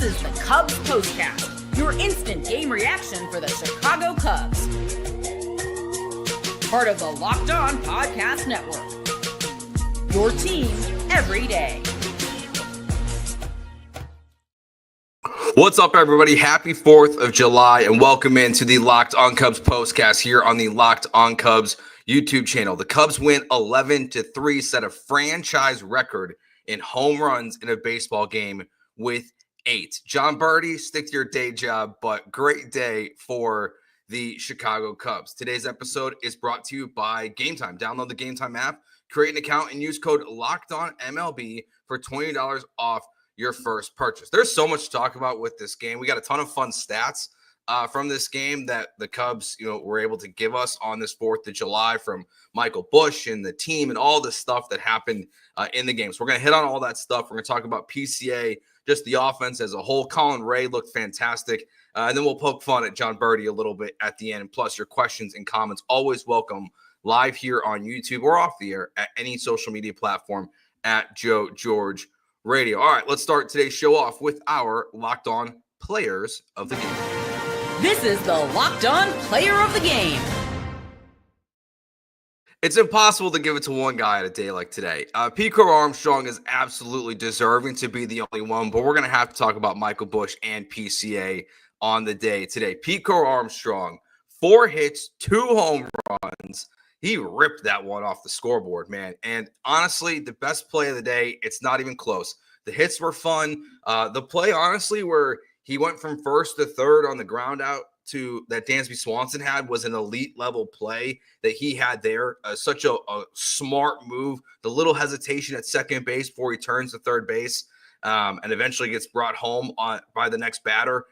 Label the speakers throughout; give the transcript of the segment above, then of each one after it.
Speaker 1: is the Cubs POSTCAST, your instant game reaction for the Chicago Cubs. Part of the Locked On Podcast Network. Your team every day.
Speaker 2: What's up, everybody? Happy 4th of July, and welcome into the Locked On Cubs postcast here on the Locked On Cubs YouTube channel. The Cubs win 11-3, set a franchise record in home runs in a baseball game with 8. John Birdie, stick to your day job, but great day for the Chicago Cubs. Today's episode is brought to you by Gametime. Download the Gametime app, create an account, and use code LOCKEDONMLB for $20 off your first purchase. There's so much to talk about with this game. We got a ton of fun stats from this game that the Cubs, were able to give us on this 4th of July from Michael Busch and the team and all the stuff that happened in the game. So we're going to hit on all that stuff. We're going to talk about PCA, just the offense as a whole. Colin Rea looked fantastic. And then we'll poke fun at John Birdie a little bit at the end. Plus, your questions and comments always welcome live here on YouTube or off the air at any social media platform at Joe George Radio. All right, let's start today's show off with our Locked On Players of the Game.
Speaker 1: This is the Locked On Player of the Game.
Speaker 2: It's impossible to give it to one guy at a day like today. Pete Crow Armstrong is absolutely deserving to be the only one, but we're going to have to talk about Michael Busch and PCA on the day today. Pete Crow Armstrong, 4 hits, 2 home runs. He ripped that one off the scoreboard, man. And honestly, the best play of the day, it's not even close. The hits were fun. The play, honestly, where he went from first to third on the ground out to that Dansby Swanson had was an elite level play that he had there. Such a smart move. The little hesitation at second base before he turns to third base and eventually gets brought home by the next batter.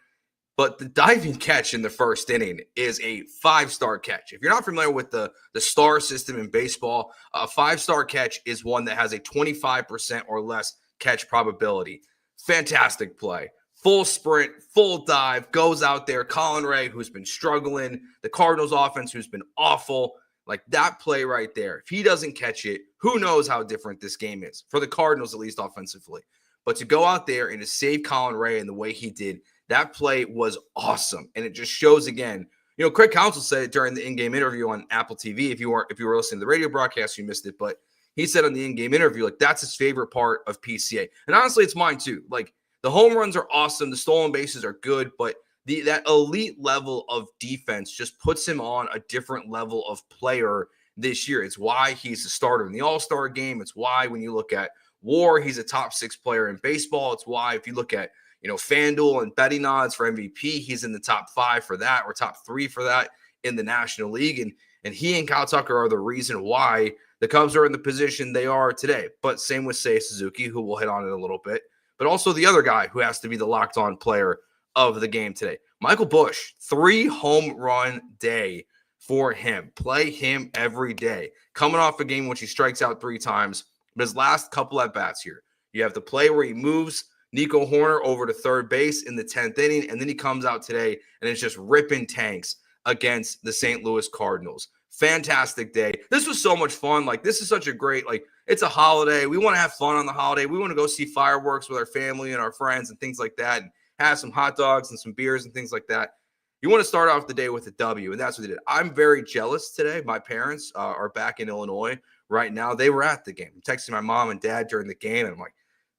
Speaker 2: But the diving catch in the first inning is a 5-star catch. If you're not familiar with the star system in baseball, a 5-star catch is one that has a 25% or less catch probability. Fantastic play. Full sprint, full dive, goes out there. Colin Rea, who's been struggling, the Cardinals offense, who's been awful. Like that play right there. If he doesn't catch it, who knows how different this game is for the Cardinals, at least offensively. But to go out there and to save Colin Rea in the way he did, that play was awesome. And it just shows again, Craig Counsell said it during the in-game interview on Apple TV. If you were listening to the radio broadcast, you missed it. But he said on the in-game interview, like that's his favorite part of PCA. And honestly, it's mine too. Like the home runs are awesome. The stolen bases are good, but that elite level of defense just puts him on a different level of player this year. It's why he's a starter in the All-Star game. It's why when you look at WAR, he's a top 6 player in baseball. It's why if you look at FanDuel and betting odds for MVP, he's in the top 5 for that or top 3 for that in the National League. And he and Kyle Tucker are the reason why the Cubs are in the position they are today. But same with Seiya Suzuki, who we'll hit on in a little bit. But also the other guy who has to be the locked-on player of the game today. Michael Busch, 3 home run day for him. Play him every day. Coming off a game in which he strikes out 3 times. But his last couple at-bats here, you have the play where he moves Nico Horner over to third base in the 10th inning, and then he comes out today and it's just ripping tanks against the St. Louis Cardinals. Fantastic day. This was so much fun. Like, this is such a great, it's a holiday. We want to have fun on the holiday. We want to go see fireworks with our family and our friends and things like that and have some hot dogs and some beers and things like that. You want to start off the day with a W, and that's what they did. I'm very jealous today. My parents are back in Illinois right now. They were at the game. I'm texting my mom and dad during the game, and I'm like,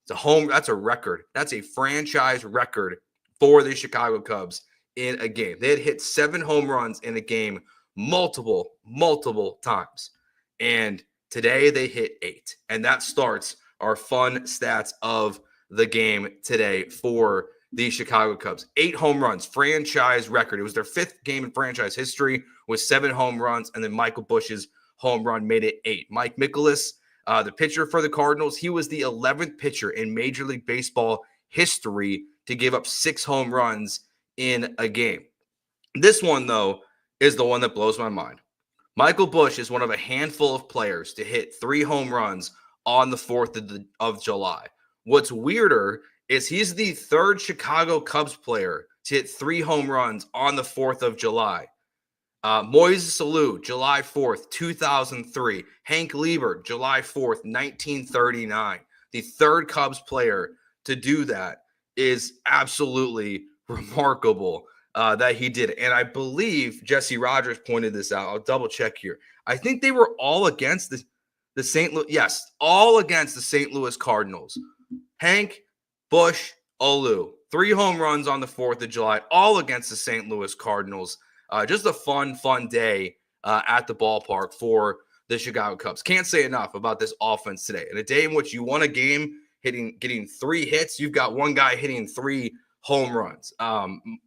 Speaker 2: that's a record. That's a franchise record for the Chicago Cubs in a game. They had hit 7 home runs in a game multiple times. And today they hit 8. And that starts our fun stats of the game today for the Chicago Cubs. 8 home runs, franchise record. It was their 5th game in franchise history with 7 home runs. And then Michael Busch's home run made it 8. Mike Mikolas, the pitcher for the Cardinals, he was the 11th pitcher in Major League Baseball history to give up 6 home runs in a game. This one, though, is the one that blows my mind. Michael Busch is one of a handful of players to hit 3 home runs on the 4th of July. What's weirder is he's the 3rd Chicago Cubs player to hit 3 home runs on the 4th of July. Moises Alou, July 4th, 2003. Hank Lieber, July 4th, 1939. The 3rd Cubs player to do that. is absolutely remarkable that he did it. And I believe Jesse Rogers pointed this out. I'll double check here. I think they were all against the St. Louis. Yes, all against the St. Louis Cardinals. Hank, Busch, Olu. 3 home runs on the 4th of July, all against the St. Louis Cardinals. Just a fun day at the ballpark for the Chicago Cubs. Can't say enough about this offense today. In a day in which you won a game getting 3 hits, you've got one guy hitting 3 home runs.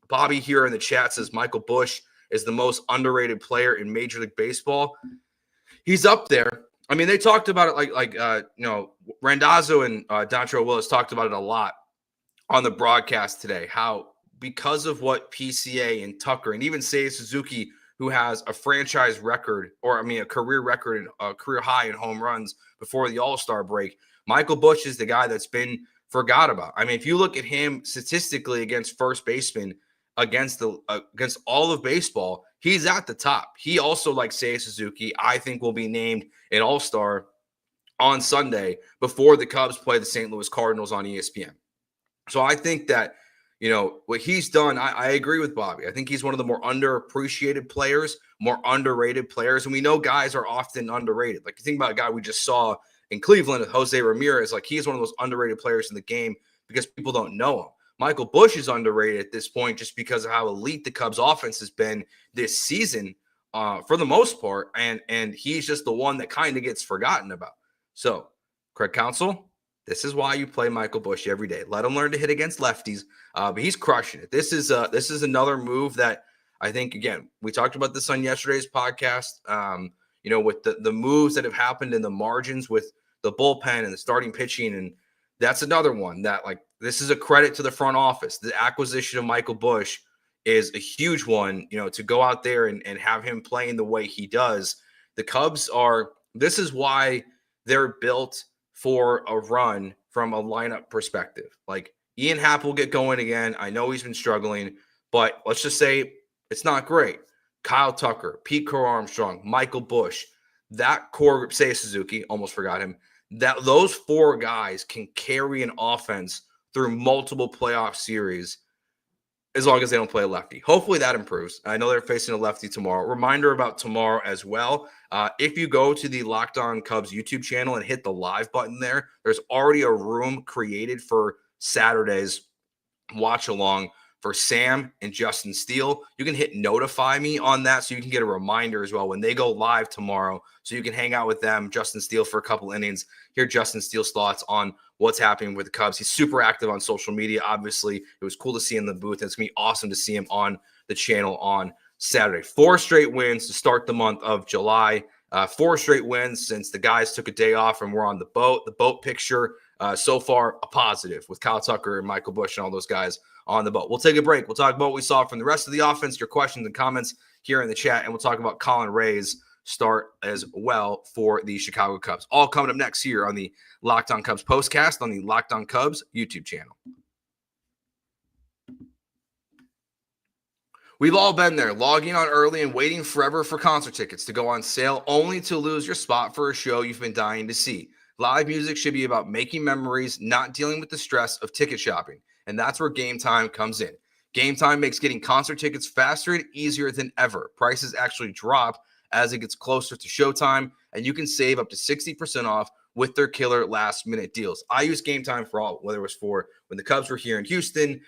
Speaker 2: Bobby here in the chat says Michael Busch is the most underrated player in Major League Baseball. He's up there. I mean, they talked about it like Randazzo and Dontrelle Willis talked about it a lot on the broadcast today, how because of what PCA and Tucker and even Seiya Suzuki, who has a franchise record, a career record, a career high in home runs before the All-Star break, Michael Busch is the guy that's been forgot about. I mean, if you look at him statistically against first baseman, against all of baseball, he's at the top. He also, like Seiya Suzuki, I think will be named an All-Star on Sunday before the Cubs play the St. Louis Cardinals on ESPN. So I think that, what he's done, I agree with Bobby. I think he's one of the more underappreciated players, more underrated players. And we know guys are often underrated. Like, you think about a guy we just saw in Cleveland, Jose Ramirez, like he's one of those underrated players in the game because people don't know him. Michael Busch is underrated at this point just because of how elite the Cubs offense has been this season for the most part. And he's just the one that kind of gets forgotten about. So, Craig Counsell, this is why you play Michael Busch every day. Let him learn to hit against lefties, but he's crushing it. This is another move that I think, again, we talked about this on yesterday's podcast, with the moves that have happened in the margins with the bullpen and the starting pitching. And that's another one that, like, this is a credit to the front office. The acquisition of Michael Busch is a huge one, to go out there and have him playing the way he does. The Cubs this is why they're built for a run from a lineup perspective. Like, Ian Happ will get going again. I know he's been struggling, but let's just say it's not great. Kyle Tucker, Pete Crow Armstrong, Michael Busch, that core group, Seiya Suzuki, almost forgot him, that those 4 guys can carry an offense through multiple playoff series as long as they don't play a lefty. Hopefully that improves. I know they're facing a lefty tomorrow. Reminder about tomorrow as well. If you go to the Locked On Cubs YouTube channel and hit the live button there's already a room created for Saturday's watch along for Sam and Justin Steele. You can hit notify me on that so you can get a reminder as well when they go live tomorrow, so you can hang out with them, Justin Steele, for a couple innings, hear Justin Steele's thoughts on what's happening with the Cubs. He's super active on social media. Obviously, it was cool to see him in the booth, and it's going to be awesome to see him on the channel on Saturday. 4 straight wins to start the month of July. 4 straight wins since the guys took a day off and were on the boat. The boat picture so far a positive with Kyle Tucker and Michael Busch and all those guys on the boat. We'll take a break. We'll talk about what we saw from the rest of the offense, your questions and comments here in the chat, and we'll talk about Colin Rea's start as well for the Chicago Cubs. All coming up next here on the Locked On Cubs postcast on the Locked On Cubs YouTube channel. We've all been there, logging on early and waiting forever for concert tickets to go on sale, only to lose your spot for a show you've been dying to see. Live music should be about making memories, not dealing with the stress of ticket shopping. And that's where Gametime comes in. Gametime makes getting concert tickets faster and easier than ever. Prices actually drop as it gets closer to showtime, and you can save up to 60% off with their killer last-minute deals. I use Gametime for all, whether it was for when the Cubs were here in Houston,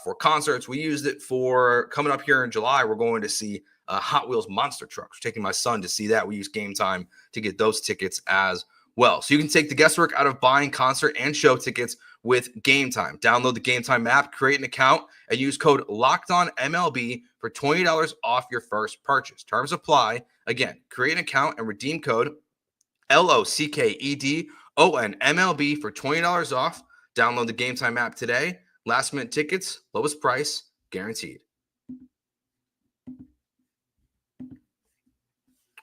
Speaker 2: for concerts. We used it for coming up here in July. We're going to see Hot Wheels monster trucks. We're taking my son to see that. We use Gametime to get those tickets as well. So you can take the guesswork out of buying concert and show tickets with Gametime. Download the Gametime app, create an account, and use code LOCKEDONMLB for $20 off your first purchase. Terms apply. Again, create an account and redeem code LOCKEDONMLB for $20 off. Download the Gametime app today. Last minute tickets, lowest price, guaranteed.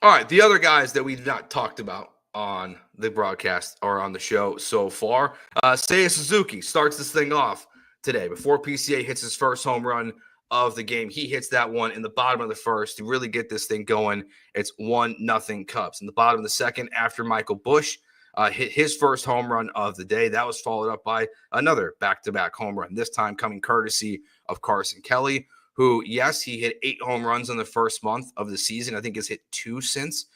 Speaker 2: All right, the other guys that we've not talked about on the broadcast or on the show so far. Seiya Suzuki starts this thing off today. Before PCA hits his first home run of the game, he hits that one in the bottom of the first to really get this thing going. It's 1-0 Cubs. In the bottom of the second, after Michael Busch hit his first home run of the day. That was followed up by another back-to-back home run, this time coming courtesy of Carson Kelly, who, yes, he hit 8 home runs in the first month of the season. I think has hit 2 since.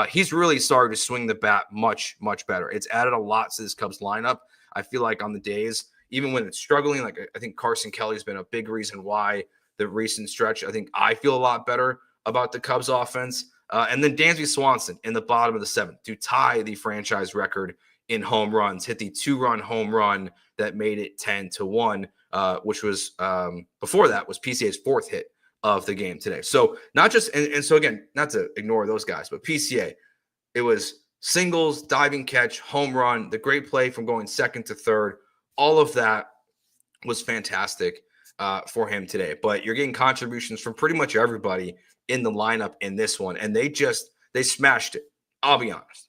Speaker 2: He's really started to swing the bat much, much better. It's added a lot to this Cubs lineup. I feel like on the days, even when it's struggling, like I think Carson Kelly has been a big reason why the recent stretch, I think I feel a lot better about the Cubs offense. And then Dansby Swanson in the bottom of the 7th to tie the franchise record in home runs, hit the 2-run home run that made it 10-1, which was before that was PCA's 4th hit of the game today. So not just, and so again, not to ignore those guys, but PCA, it was singles, diving catch, home run, the great play from going second to third. All of that was fantastic for him today. But you're getting contributions from pretty much everybody in the lineup in this one. And they smashed it. I'll be honest.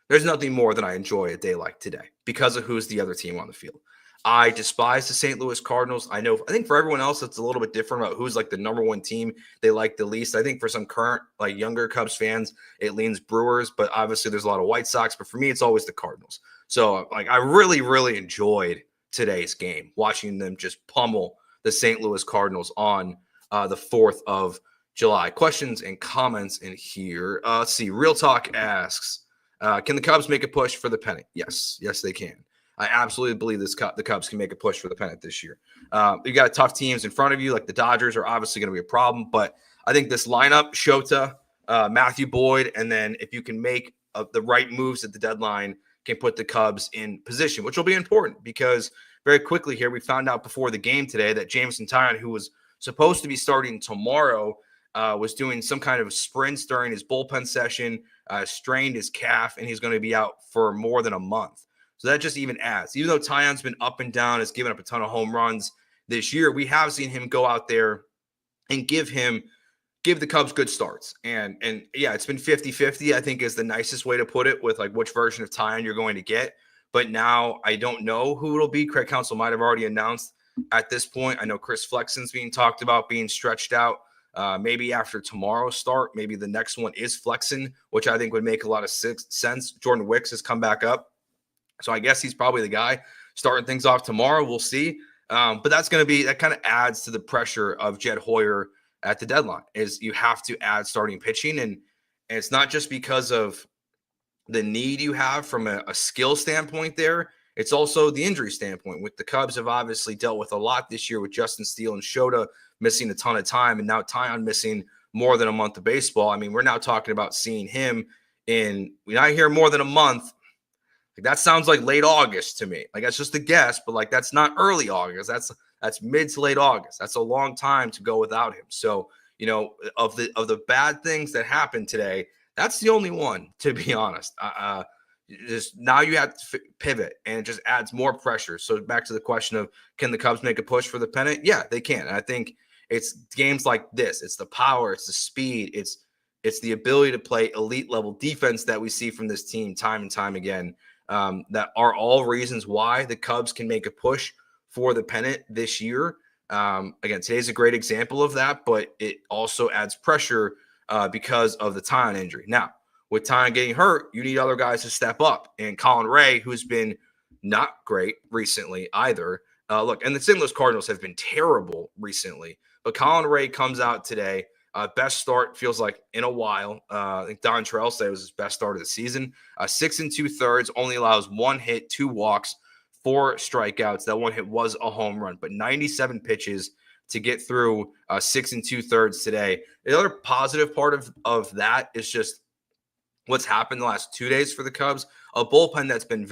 Speaker 2: There's nothing more than I enjoy a day like today because of who's the other team on the field. I despise the St. Louis Cardinals. I think for everyone else, it's a little bit different about who's like the number one team they like the least. I think for some current, like younger Cubs fans, it leans Brewers, but obviously there's a lot of White Sox. But for me, it's always the Cardinals. So like I really, really enjoyed today's game, watching them just pummel the St. Louis Cardinals on the 4th of July. Questions and comments in here. Let's see. Real Talk asks, can the Cubs make a push for the pennant? Yes, they can. I absolutely believe the Cubs can make a push for the pennant this year. You got tough teams in front of you, like the Dodgers are obviously going to be a problem, but I think this lineup, Shota, Matthew Boyd, and then if you can make the right moves at the deadline, can put the Cubs in position, which will be important because very quickly here we found out before the game today that Jameson Taillon, who was supposed to be starting tomorrow, was doing some kind of sprints during his bullpen session, strained his calf, and he's going to be out for more than a month. So that just even adds. Even though Taillon's been up and down, has given up a ton of home runs this year, we have seen him go out there and give the Cubs good starts. And yeah, it's been 50-50, I think is the nicest way to put it, with like which version of Taillon you're going to get. But now I don't know who it'll be. Craig Counsell might have already announced at this point. I know Chris Flexen's being talked about being stretched out. Maybe after tomorrow's start, maybe the next one is Flexen, which I think would make a lot of sense. Jordan Wicks has come back up. So I guess he's probably the guy starting things off tomorrow. We'll see. But that kind of adds to the pressure of Jed Hoyer at the deadline, is you have to add starting pitching. And it's not just because of the need you have from a skill standpoint there. It's also the injury standpoint. With the Cubs have obviously dealt with a lot this year with Justin Steele and Shota missing a ton of time, and now Taillon missing more than a month of baseball. I mean, we're now talking about seeing him we're not here more than a month. Like that sounds like late August to me. Like that's just a guess, but like that's not early August. That's mid to late August. That's a long time to go without him. So, of the bad things that happened today, that's the only one, to be honest. Just now you have to pivot, and it just adds more pressure. So back to the question of, can the Cubs make a push for the pennant? Yeah, they can. And I think it's games like this. It's the power. It's the speed. It's the ability to play elite level defense that we see from this team time and time again. That are all reasons why the Cubs can make a push for the pennant this year. Again, today's a great example of that, but it also adds pressure because of the Taillon injury. Now, with Taillon getting hurt, you need other guys to step up. And Colin Rea, who's been not great recently either. And the St. Louis Cardinals have been terrible recently, but Colin Rea comes out today. Best start feels like in a while. I think Don Terrell said it was his best start of the season. 6 2/3, only allows 1 hit, 2 walks, 4 strikeouts. That 1 hit was a home run, but 97 pitches to get through 6 2/3 today. The other positive part of that is just what's happened the last 2 days for the Cubs. A bullpen that's been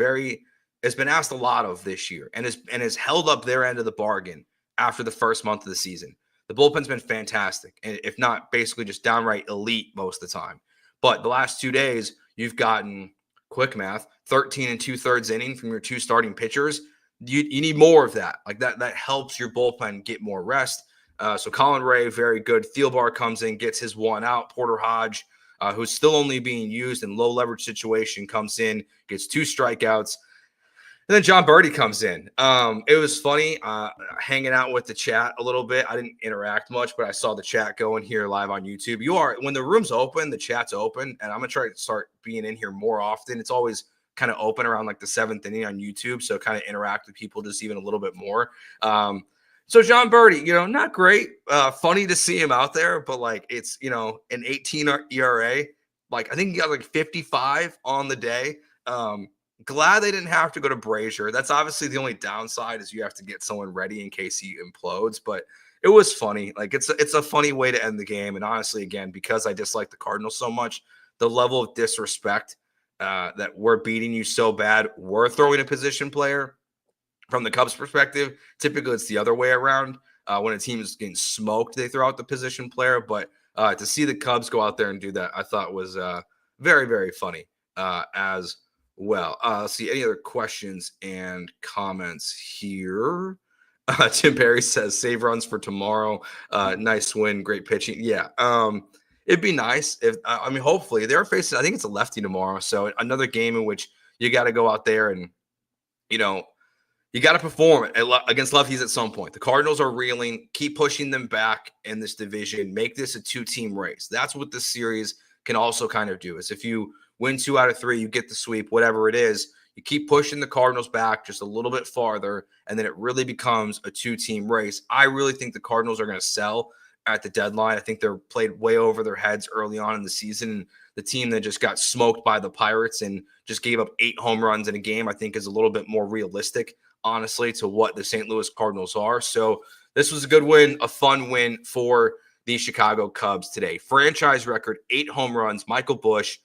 Speaker 2: has been asked a lot of this year and has held up their end of the bargain after the first month of the season. The bullpen's been fantastic, and if not basically just downright elite most of the time. But the last 2 days, you've gotten, quick math, 13 2/3 inning from your 2 starting pitchers. You need more of that. Like that helps your bullpen get more rest. So Colin Rea, very good. Thielbar comes in, gets his 1 out. Porter Hodge, who's still only being used in low leverage situation, comes in, gets 2 strikeouts. And then John Birdie comes in. It was funny hanging out with the chat a little bit. I didn't interact much, but I saw the chat going here live on YouTube. When the room's open, the chat's open, and I'm going to try to start being in here more often. It's always kind of open around like the 7th inning on YouTube. So kind of interact with people just even a little bit more. So John Birdie, not great. Funny to see him out there, but like it's, an 18 ERA. Like I think he got like 55 on the day. Glad they didn't have to go to Brazier. That's obviously the only downside is you have to get someone ready in case he implodes. But it was funny. Like it's a funny way to end the game. And honestly, again, because I dislike the Cardinals so much, the level of disrespect that we're beating you so bad, we're throwing a position player. From the Cubs perspective, typically it's the other way around. When a team is getting smoked, they throw out the position player. But to see the Cubs go out there and do that, I thought was very, very funny as well. Let's see any other questions and comments here. Tim Perry says, save runs for tomorrow. Nice win, great pitching. Yeah. It'd be nice if, hopefully they're facing, I think it's a lefty tomorrow. So another game in which you got to go out there and, you got to perform against lefties at some point. The Cardinals are reeling. Keep pushing them back in this division. Make this a 2-team race. That's what this series can also kind of do. Is if you win 2 out of 3, you get the sweep, whatever it is. You keep pushing the Cardinals back just a little bit farther, and then it really becomes a 2-team race. I really think the Cardinals are going to sell at the deadline. I think they're played way over their heads early on in the season. The team that just got smoked by the Pirates and just gave up 8 home runs in a game, I think is a little bit more realistic, honestly, to what the St. Louis Cardinals are. So this was a good win, a fun win for the Chicago Cubs today. Franchise record, 8 home runs. Michael Busch,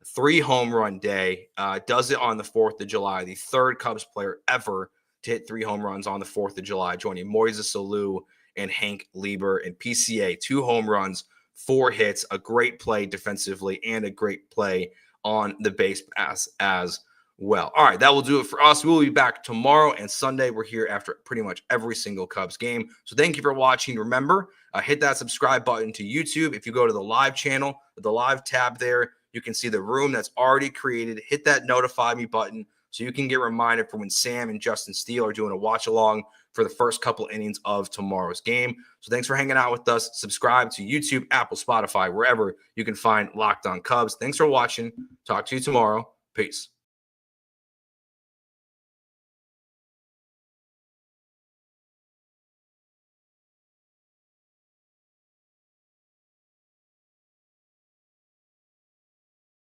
Speaker 2: 3 home run day, does it on the 4th of July. The 3rd Cubs player ever to hit 3 home runs on the 4th of July, joining Moises Alou and Hank Lieber. And PCA, 2 home runs, 4 hits, a great play defensively and a great play on the base pass as well. All right, that will do it for us. We'll be back tomorrow and Sunday. We're here after pretty much every single Cubs game. So thank you for watching. Remember, hit that subscribe button to YouTube. If you go to the live channel, the live tab there, you can see the room that's already created. Hit that notify me button so you can get reminded for when Sam and Justin Steele are doing a watch along for the first couple innings of tomorrow's game. So thanks for hanging out with us. Subscribe to YouTube, Apple, Spotify, wherever you can find Locked On Cubs. Thanks for watching. Talk to you tomorrow. Peace.